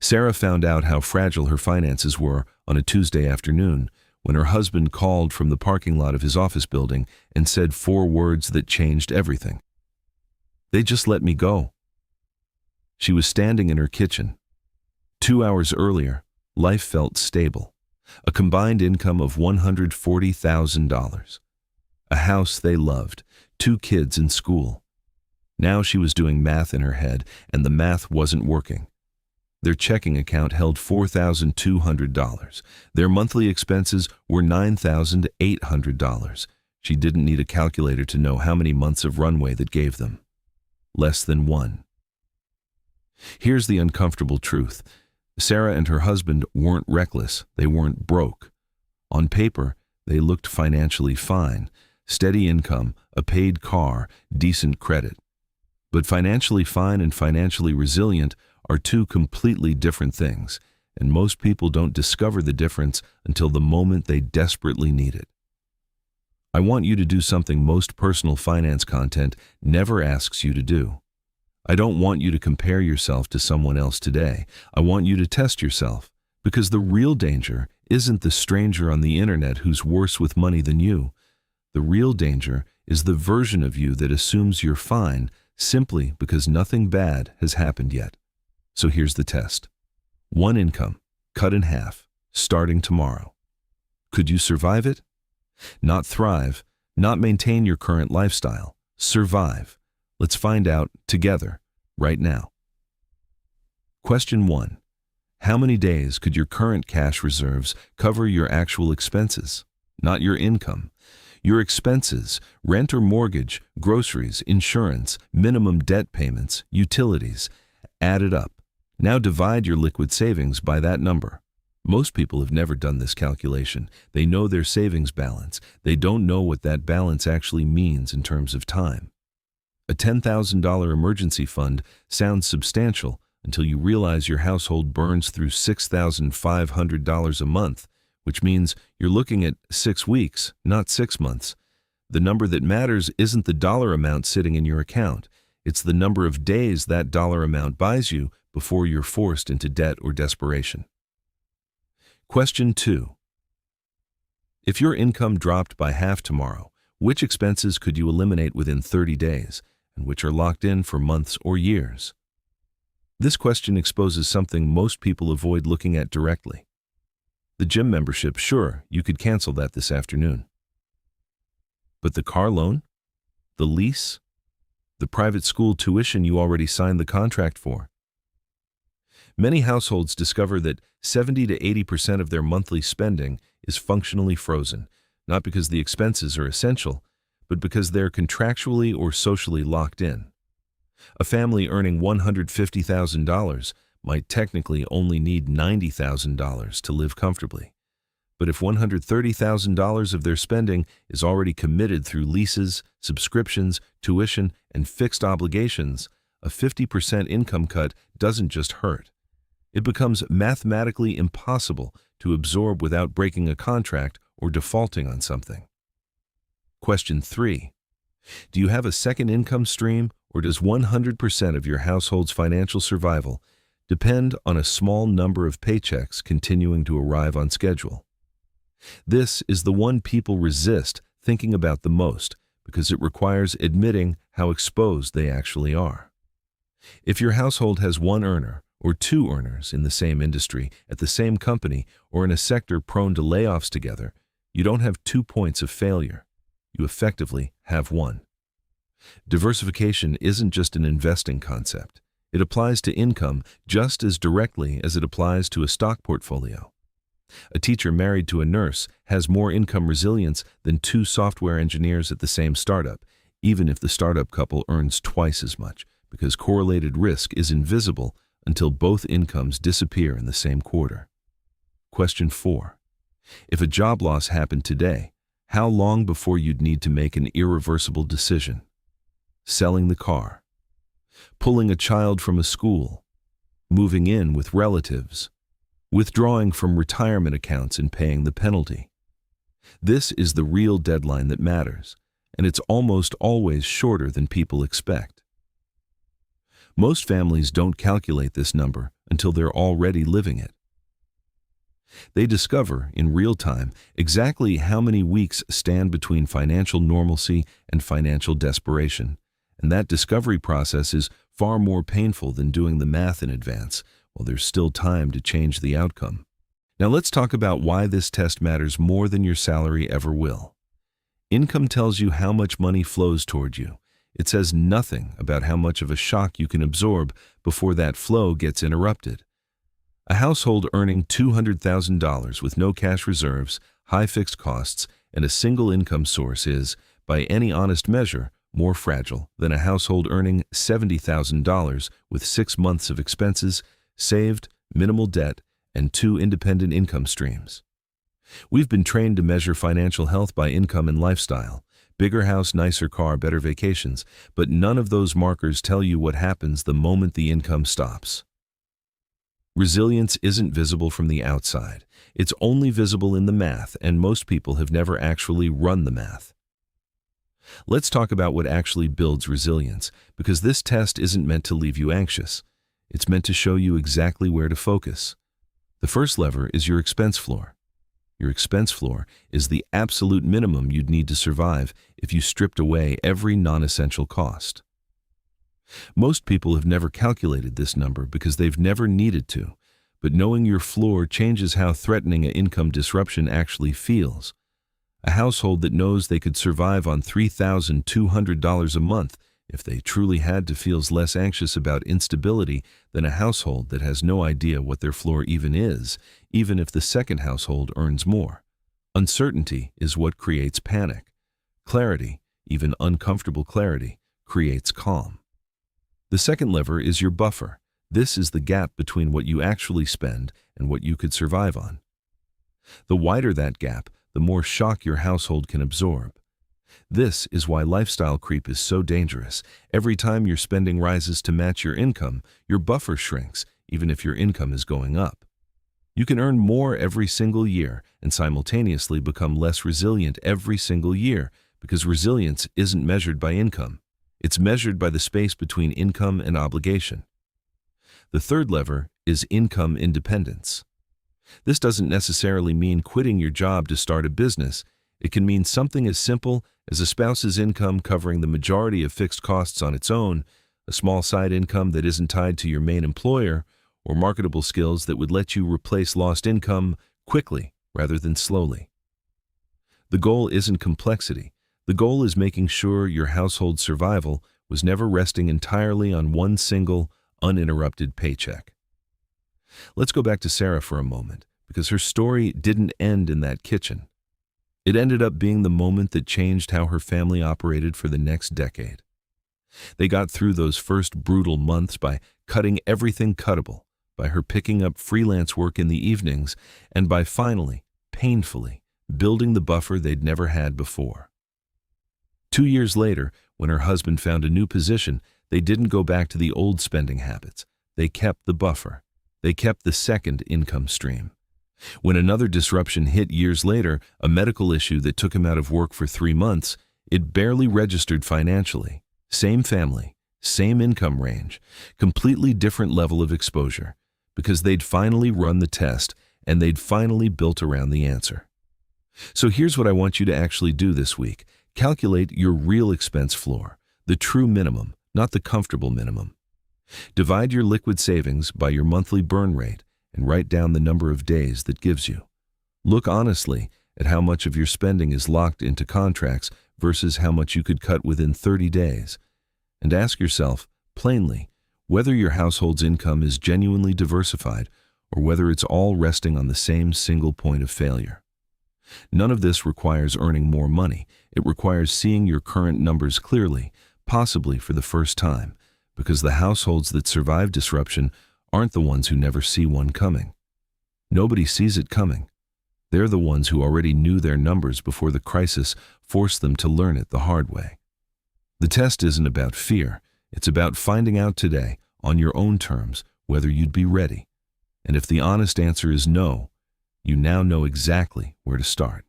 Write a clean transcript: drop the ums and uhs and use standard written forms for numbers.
Sarah found out how fragile her finances were on a Tuesday afternoon when her husband called from the parking lot of his office building and said 4 words that changed everything. "They just let me go." She was standing in her kitchen. 2 hours earlier, life felt stable. A combined income of $140,000. A house they loved, 2 kids in school. Now she was doing math in her head, and the math wasn't working. Their checking account held $4,200. Their monthly expenses were $9,800. She didn't need a calculator to know how many months of runway that gave them. Less than 1. Here's the uncomfortable truth. Sarah and her husband weren't reckless. They weren't broke. On paper, they looked financially fine. Steady income, a paid car, decent credit. But financially fine and financially resilient are 2 completely different things, and most people don't discover the difference until the moment they desperately need it. I want you to do something most personal finance content never asks you to do. I don't want you to compare yourself to someone else today. I want you to test yourself, because the real danger isn't the stranger on the internet who's worse with money than you. The real danger is the version of you that assumes you're fine simply because nothing bad has happened yet. So here's the test. 1 income, cut in half, starting tomorrow. Could you survive it? Not thrive, not maintain your current lifestyle. Survive. Let's find out together, right now. Question 1. How many days could your current cash reserves cover your actual expenses? Not your income. Your expenses, rent or mortgage, groceries, insurance, minimum debt payments, utilities. Add it up. Now divide your liquid savings by that number. Most people have never done this calculation. They know their savings balance. They don't know what that balance actually means in terms of time. A $10,000 emergency fund sounds substantial until you realize your household burns through $6,500 a month, which means you're looking at 6 weeks, not 6 months. The number that matters isn't the dollar amount sitting in your account. It's the number of days that dollar amount buys you before you're forced into debt or desperation. Question 2. If your income dropped by half tomorrow, which expenses could you eliminate within 30 days, and which are locked in for months or years? This question exposes something most people avoid looking at directly. The gym membership, sure, you could cancel that this afternoon. But the car loan? The lease? The private school tuition you already signed the contract for? Many households discover that 70 to 80% of their monthly spending is functionally frozen, not because the expenses are essential, but because they're contractually or socially locked in. A family earning $150,000 might technically only need $90,000 to live comfortably. But if $130,000 of their spending is already committed through leases, subscriptions, tuition, and fixed obligations, a 50% income cut doesn't just hurt. It becomes mathematically impossible to absorb without breaking a contract or defaulting on something. Question 3. Do you have a second income stream, or does 100% of your household's financial survival depend on a small number of paychecks continuing to arrive on schedule? This is the one people resist thinking about the most because it requires admitting how exposed they actually are. If your household has 1 earner or 2 earners in the same industry, at the same company, or in a sector prone to layoffs together, you don't have 2 points of failure. You effectively have 1. Diversification isn't just an investing concept. It applies to income just as directly as it applies to a stock portfolio. A teacher married to a nurse has more income resilience than 2 software engineers at the same startup, even if the startup couple earns twice as much, because correlated risk is invisible until both incomes disappear in the same quarter. Question 4. If a job loss happened today, how long before you'd need to make an irreversible decision? Selling the car, pulling a child from a school, moving in with relatives, withdrawing from retirement accounts and paying the penalty. This is the real deadline that matters, and it's almost always shorter than people expect. Most families don't calculate this number until they're already living it. They discover, in real time, exactly how many weeks stand between financial normalcy and financial desperation, and that discovery process is far more painful than doing the math in advance, while there's still time to change the outcome. Now let's talk about why this test matters more than your salary ever will. Income tells you how much money flows toward you. It says nothing about how much of a shock you can absorb before that flow gets interrupted. A household earning $200,000 with no cash reserves, high fixed costs, and a single income source is, by any honest measure, more fragile than a household earning $70,000 with 6 months of expenses, saved, minimal debt, and 2 independent income streams. We've been trained to measure financial health by income and lifestyle. Bigger house, nicer car, better vacations, but none of those markers tell you what happens the moment the income stops. Resilience isn't visible from the outside. It's only visible in the math, and most people have never actually run the math. Let's talk about what actually builds resilience, because this test isn't meant to leave you anxious. It's meant to show you exactly where to focus. The first lever is your expense floor. Your expense floor is the absolute minimum you'd need to survive if you stripped away every non-essential cost. Most people have never calculated this number because they've never needed to, but knowing your floor changes how threatening an income disruption actually feels. A household that knows they could survive on $3,200 a month if they truly had to feels less anxious about instability than a household that has no idea what their floor even is, even if the second household earns more. Uncertainty is what creates panic. Clarity, even uncomfortable clarity, creates calm. The second lever is your buffer. This is the gap between what you actually spend and what you could survive on. The wider that gap, the more shock your household can absorb. This is why lifestyle creep is so dangerous. Every time your spending rises to match your income, your buffer shrinks, even if your income is going up. You can earn more every single year and simultaneously become less resilient every single year, because resilience isn't measured by income. It's measured by the space between income and obligation. The third lever is income independence. This doesn't necessarily mean quitting your job to start a business. It can mean something as simple as a spouse's income covering the majority of fixed costs on its own, a small side income that isn't tied to your main employer, or marketable skills that would let you replace lost income quickly rather than slowly. The goal isn't complexity. The goal is making sure your household's survival was never resting entirely on one single, uninterrupted paycheck. Let's go back to Sarah for a moment, because her story didn't end in that kitchen. It ended up being the moment that changed how her family operated for the next decade. They got through those first brutal months by cutting everything cuttable, by her picking up freelance work in the evenings, and by finally, painfully, building the buffer they'd never had before. 2 years later, when her husband found a new position, they didn't go back to the old spending habits. They kept the buffer. They kept the second income stream. When another disruption hit years later, a medical issue that took him out of work for 3 months, it barely registered financially. Same family, same income range, completely different level of exposure, because they'd finally run the test and they'd finally built around the answer. So here's what I want you to actually do this week. Calculate your real expense floor, the true minimum, not the comfortable minimum. Divide your liquid savings by your monthly burn rate and write down the number of days that gives you. Look honestly at how much of your spending is locked into contracts versus how much you could cut within 30 days. And ask yourself, plainly, whether your household's income is genuinely diversified or whether it's all resting on the same single point of failure. None of this requires earning more money. It requires seeing your current numbers clearly, possibly for the first time, because the households that survive disruption aren't the ones who never see one coming. Nobody sees it coming. They're the ones who already knew their numbers before the crisis forced them to learn it the hard way. The test isn't about fear. It's about finding out today, on your own terms, whether you'd be ready. And if the honest answer is no, you now know exactly where to start.